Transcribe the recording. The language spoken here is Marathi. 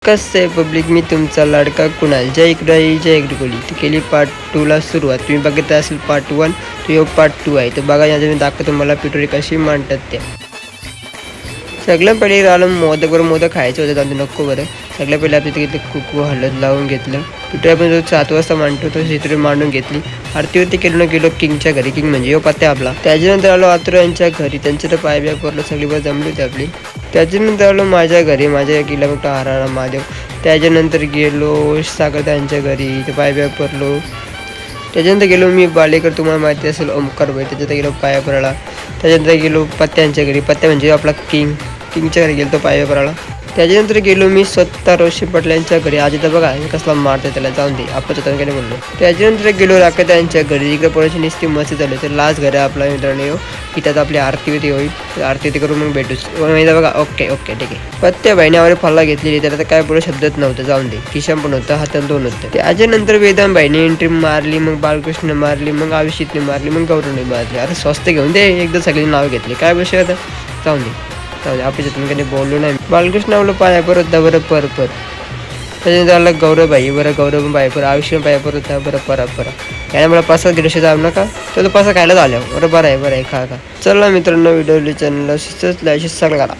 कसं पब्लिक, मी तुमचा लाडका कुणाल. जय इकराई जय इकडे ती केली पार्ट 2ला सुरुवात. तुम्ही बघत असेल पार्ट 1, तो पार्ट 2 आहे. तर बघा, याचं मी दाखवतो तुम्हाला पिठोरी कशी मांडतात त्या. सगळ्यात पहिले आलं मोदक खायचं होतं, त्यामुळे नको बरं. सगळ्यात पहिले आपल्या तिथे कुकू हळद लावून घेतलं. पिठोरी आपण जो 7 वाजता मांडतो तो पिठोरी मांडून घेतली. आरतीवरती गेलो किंगच्या घरी. किंग म्हणजे पत्ते आपला. त्याच्यानंतर आलो आतुर यांच्या घरी. त्यांच्या तर पायब्या पडलं, सगळी बस जमली होती आपली. त्याच्यानंतर आलो माझ्या घरी. माझ्या गेला मोठा हराळा महादेव. त्याच्यानंतर गेलो सागर त्यांच्या घरी, इथे पायब्या पडलो. त्याच्यानंतर गेलो मी बालेकर, तुम्हाला माहिती असेल ओमकार भाई, त्याच्यानंतर गेलो पाया पराळा. त्याच्यानंतर गेलो पत्त्यांच्या घरी. पत्त्या म्हणजे आपला किंगच्या घरी गेलो तो पाया पराळा. त्याच्यानंतर गेलो मी स्वतः रोशी पाटलांच्या घरी. आज तर बघा कसला मारते त्याला, जाऊन दे आपण स्वतःकडे बोललो. त्याच्यानंतर गेलो राखत यांच्या घरी. इकडे पोराची निस्ती मस्ती चालू. तर लास्ट घर आहे आपला मित्रांनो. इथं आपली आरती होईल. आरती करून मग भेटूच बघा. ओके ठीक आहे. पत्त्या बाईने फल्ला घेतलेली, तर आता काय पुढे शब्दच नव्हतं, जाऊन दे. किशन पण होतं, हातात 2 होतं. त्याच्यानंतर वेदांत बाईने एंट्री मारली, मग बालकृष्ण मारली, मग आयुषीतने मारली, मग गौरवने मारली. अरे स्वस्त घेऊन दे, एकदा सगळी नाव घेतली, काय विषय आता, जाऊन दे. आपल्या तुम्ही कधी बोललो नाही. बालकृष्ण आपलं पाया परत होता बरं पर. त्याच्यानंतर आला गौरवबाई. बरं गौरव पाया पर. आयुष्य पाया पर होता बरं परा. याने मला 5 गिरशे जाऊ नका, तो 5 खायला झाल्या. बरं आहे खा. चला मित्रांनो, व्हिडिओ चॅनलला लाईक करा.